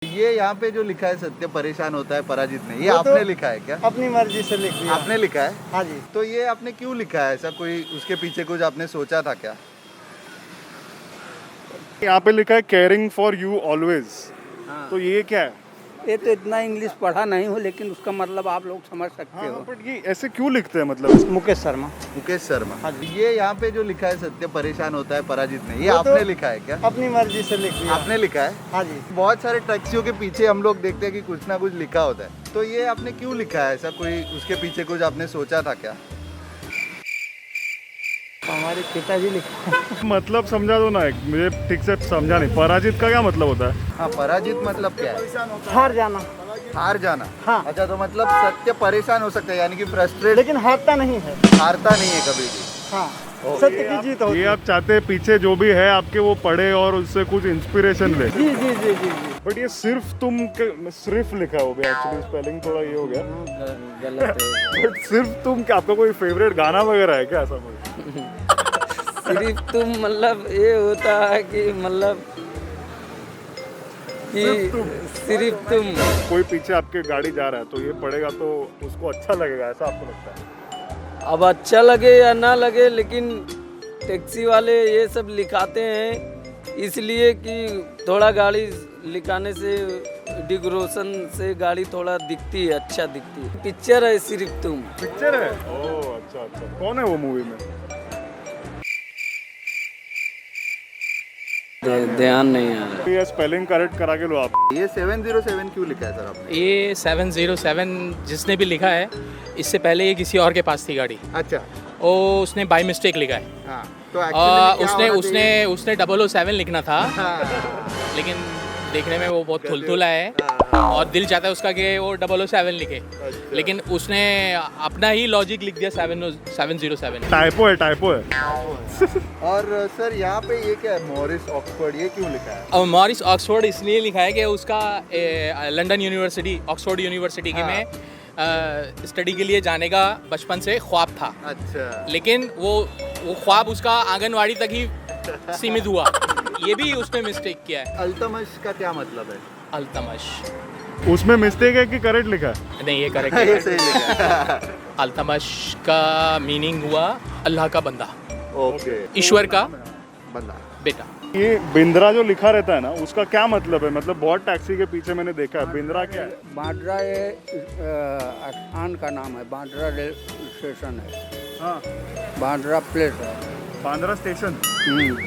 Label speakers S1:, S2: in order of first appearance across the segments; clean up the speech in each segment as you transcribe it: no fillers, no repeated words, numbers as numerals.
S1: ये यहाँ पे जो लिखा है सत्य परेशान होता है पराजित नहीं, ये
S2: वो तो
S1: आपने लिखा है क्या?
S2: अपनी मर्जी से लिख दिया।
S1: आपने लिखा है?
S2: हाँ जी।
S1: तो ये आपने क्यों लिखा है? ऐसा कोई उसके पीछे कुछ आपने सोचा था क्या?
S3: यहाँ पे लिखा है केयरिंग फॉर यू ऑलवेज।
S2: हाँ।
S3: तो ये क्या है?
S2: ये तो इतना इंग्लिश पढ़ा नहीं हो, लेकिन उसका मतलब आप लोग समझ सकते
S3: हाँ,
S2: हो।
S3: बट ये ऐसे क्यों लिखते हैं मतलब?
S2: मुकेश शर्मा।
S1: मुकेश शर्मा।
S2: हाँ जी।
S1: ये यहाँ पे जो लिखा है सत्य परेशान होता है पराजित नहीं, ये
S2: वो तो
S1: आपने लिखा है क्या?
S2: अपनी मर्जी से लिख दिया।
S1: आपने लिखा है?
S2: हाँ जी।
S1: बहुत सारे टैक्सियों के पीछे हम लोग देखते हैं कि कुछ ना कुछ लिखा होता है, तो ये आपने क्यों लिखा है? ऐसा कोई उसके पीछे कुछ आपने सोचा था क्या?
S2: हमारे पिताजी लिखा।
S3: मतलब समझा दो ना, एक मुझे ठीक से समझा नहीं। पराजित का क्या मतलब होता है?
S1: हाँ, पराजित मतलब क्या है?
S2: हार जाना।
S1: हार जाना।
S2: हाँ।
S1: अच्छा, तो मतलब सत्य परेशान हो सकता है, यानी कि फ्रस्ट्रेट,
S2: लेकिन हारता नहीं है।
S1: हारता नहीं है कभी भी।
S2: हाँ, सत्य की जीत होती
S3: ये
S2: है।
S3: आप चाहते हैं पीछे जो भी है आपके वो पढ़े और उससे कुछ इंस्पिरेशन ले।
S2: जी जी जी जी जी।
S3: बट ये सिर्फ सिर्फ लिखा हो गया, एक्चुअली स्पेलिंग थोड़ा ये हो गया।
S2: गलत है।
S3: बट सिर्फ तुम क्या, आपका कोई फेवरेट गाना वगैरह है क्या? ऐसा कोई?
S4: सिर्फ तुम मतलब ये होता है कि मतलब कि सिर्फ तुम।
S3: कोई पीछे आपके गाड़ी जा रहा है तो ये पढ़ेगा तो उसको अच्छा लगेगा, ऐसा आपको लगता है?
S4: अब अच्छा लगे या ना लगे, लेकिन टैक्सी वाले ये सब लिखाते हैं इसलिए कि थोड़ा गाड़ी लिखाने से डिकोरेशन से गाड़ी थोड़ा दिखती है, अच्छा दिखती है। पिक्चर है सिर्फ तुम।
S3: पिक्चर है? ओह अच्छा अच्छा। कौन है वो मूवी में?
S4: ध्यान नहीं आ रहा।
S3: ये स्पेलिंग करेक्ट करा के लो आप।
S1: ये 707 क्यों लिखा है सर आपने?
S5: ये 707 जिसने भी लिखा है, इससे पहले ये किसी और के पास थी गाड़ी,
S1: अच्छा।
S5: वो उसने बाय मिस्टेक लिखा है।
S1: हाँ, तो एक्चुअली
S5: उसने उसने उसने 007 लिखना था,
S1: हाँ,
S5: लेकिन देखने में वो बहुत थुलथुला है
S1: हाँ,
S5: और दिल चाहता है उसका कि वो 007 लिखे,
S1: अच्छा।
S5: लेकिन उसने अपना ही लॉजिक लिख दिया 707।
S3: टाइपो है, टाइपो है।
S1: और सर यहाँ पे ये क्या है, मॉरिस ऑक्सफोर्ड, ये क्यों लिखा है?
S5: और मॉरिस ऑक्सफोर्ड इसलिए लिखा है कि उसका लंदन यूनिवर्सिटी, ऑक्सफोर्ड यूनिवर्सिटी के में स्टडी के लिए जाने का बचपन से ख्वाब था।
S1: अच्छा।
S5: लेकिन वो ख्वाब उसका आंगनवाड़ी तक ही सीमित हुआ। ये भी उसने मिस्टेक किया है।
S1: अल्तमश का क्या मतलब है?
S5: अल्तमश
S3: उसमें मिस्टेक है कि करेक्ट लिखा है?
S5: नहीं, ये करेक्ट
S1: ये
S5: है।
S1: सही लिखा है।
S5: अल्तमश का मीनिंग हुआ अल्लाह का बंदा,
S1: ओके,
S5: ईश्वर का
S1: बंदा।
S5: बेटा।
S3: ये बिंद्रा जो लिखा रहता है ना, उसका क्या मतलब है? मतलब बहुत टैक्सी के पीछे मैंने देखा है। बिंद्रा क्या है?
S2: बांद्रा ये स्थान का नाम है। बांद्रा रेल स्टेशन है।
S3: हाँ,
S2: बांद्रा प्लेस है।
S3: बांद्रा स्टेशन।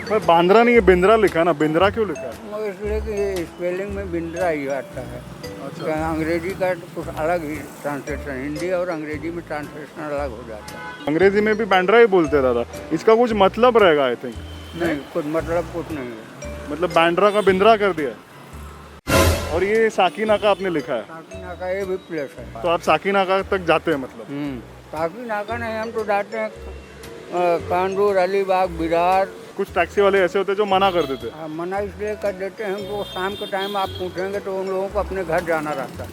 S3: पर बांद्रा नहीं है, बिंद्रा लिखा है ना। बिंद्रा क्यों लिखा है?
S2: वो इसलिए कि ये स्पेलिंग में बिंद्रा ही आता है।
S3: अच्छा।
S2: अंग्रेजी का कुछ अलग ही ट्रांसलेशन, हिंदी और अंग्रेजी में ट्रांसलेशन अलग हो जाता है।
S3: अंग्रेजी में भी बांद्रा ही बोलते हैं दादा। इसका कुछ मतलब रहेगा आई थिंक।
S2: नहीं, कुछ मतलब कुछ नहीं है।
S3: मतलब बांद्रा का बिंद्रा कर दिया। और ये साकीनाका आपने लिखा है,
S2: साकीनाका ये भी प्लेस है।
S3: तो आप साकीनाका तक जाते हैं मतलब?
S2: साकीनाका नहीं, हम तो जाते हैं कानपुर, अलीबाग, बिहार।
S3: कुछ टैक्सी वाले ऐसे होते हैं जो मना कर देते हैं।
S2: मना इसलिए कर देते हैं वो शाम के टाइम आप पूछेंगे तो उन लोगों को अपने घर जाना रहता है।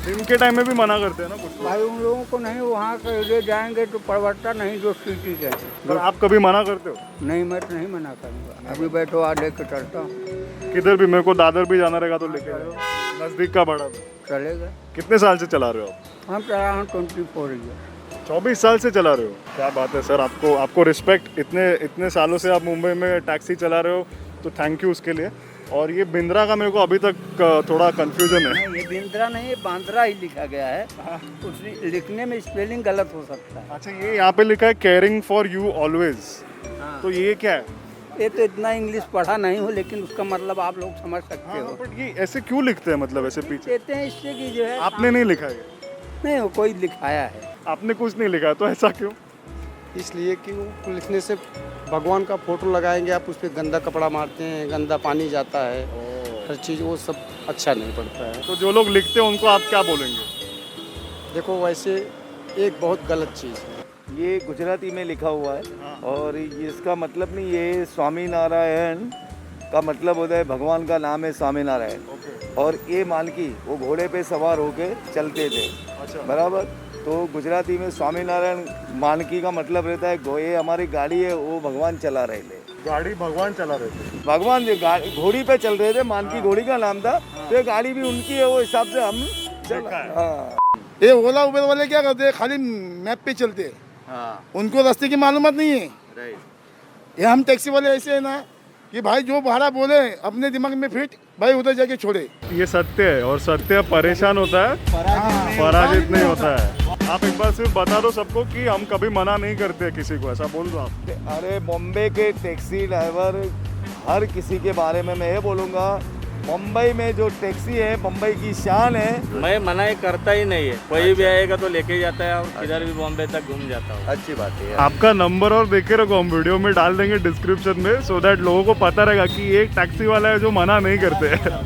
S3: दिन के टाइम में भी मना करते हैं ना कुछ लोग।
S2: भाई उन लोगों को नहीं, वहाँ के ले जाएंगे तो परवड़ता नहीं जो सिटी के।
S3: पर आप कभी मना करते हो?
S2: नहीं, मैं तो नहीं मना करूँगा। अभी बैठो, आ लेके चलता हूँ।
S3: किधर भी, मेरे को दादर भी जाना रहेगा तो लेके जाओ। नजदीक का बड़ा भी।
S2: चलेगा।
S3: कितने साल से चला रहे हो आप?
S2: हम चला हम 24 ईयर।
S3: 24 साल से चला रहे हो? क्या बात है सर, आपको रिस्पेक्ट। इतने सालों से आप मुंबई में टैक्सी चला रहे हो, तो थैंक यू उसके लिए। और ये बिंद्रा का मेरे को अभी तक थोड़ा कंफ्यूजन है।
S2: नहीं, ये बिंद्रा नहीं, ये बांद्रा ही लिखा गया है। उसने लिखने में स्पेलिंग गलत हो सकता है।
S3: अच्छा, ये यहाँ पे लिखा है केयरिंग फॉर यू ऑलवेज।
S2: हाँ।
S3: तो ये क्या है?
S2: ये तो इतना इंग्लिश पढ़ा नहीं हो, लेकिन उसका मतलब आप लोग समझ सकते हो।
S3: बट ये ऐसे क्यों लिखते हैं, मतलब ऐसे पीछे?
S2: कहते हैं इससे कि जो है
S3: आपने नहीं लिखा है?
S2: नहीं, वो कोई लिखाया है।
S3: आपने कुछ नहीं लिखा है, तो ऐसा क्यों?
S6: इसलिए कि वो लिखने से भगवान का फोटो लगाएंगे आप, उस पर गंदा कपड़ा मारते हैं, गंदा पानी जाता है, हर चीज़ वो सब अच्छा नहीं पड़ता है।
S3: तो जो लोग लिखते हैं उनको आप क्या बोलेंगे?
S6: देखो, वैसे एक बहुत गलत चीज़ है।
S7: ये गुजराती में लिखा हुआ है और इसका मतलब नहीं, ये स्वामी नारायण का मतलब होता है, भगवान का नाम है स्वामी नारायण। और ये मालकी वो घोड़े पे सवार होके चलते थे।
S3: अच्छा।
S7: बराबर। तो गुजराती में स्वामी नारायण मानकी का मतलब रहता है ये हमारी गाड़ी है, वो भगवान चला रहे थे।
S3: गाड़ी भगवान चला रहे थे?
S7: भगवान घोड़ी पे चल रहे थे, मानकी घोड़ी का नाम था। तो ये गाड़ी भी उनकी है, वो हिसाब से हम चल
S3: देखा है।
S7: हाँ
S8: ये ओला उबेर वाले क्या करते हैं, खाली मैप पे चलते हैं,
S1: हाँ
S8: उनको रास्ते की मालूमात नहीं है।
S1: राइट।
S8: ये हम टैक्सी वाले ऐसे है ना कि भाई जो भाड़ा बोले अपने दिमाग में फिट भाई उधर जाके छोड़े।
S3: ये सत्य है, और सत्य परेशान होता है, पराजित नहीं होता है। आप एक बार सिर्फ बता दो सबको कि हम कभी मना नहीं करते किसी को, ऐसा बोल दो आप।
S7: अरे बॉम्बे के टैक्सी ड्राइवर हर किसी के बारे में मैं ये बोलूँगा, मुंबई में जो टैक्सी है मुंबई की शान है।
S9: मैं मना करता ही नहीं है, कोई भी आएगा तो लेके जाता है और किधर भी बॉम्बे तक घूम जाता हूँ।
S1: अच्छी बात है यार।
S3: आपका नंबर और देखे रखो, हम वीडियो में डाल देंगे डिस्क्रिप्शन में, सो दैट लोगों को पता रहेगा कि एक टैक्सी वाला है जो मना नहीं करते।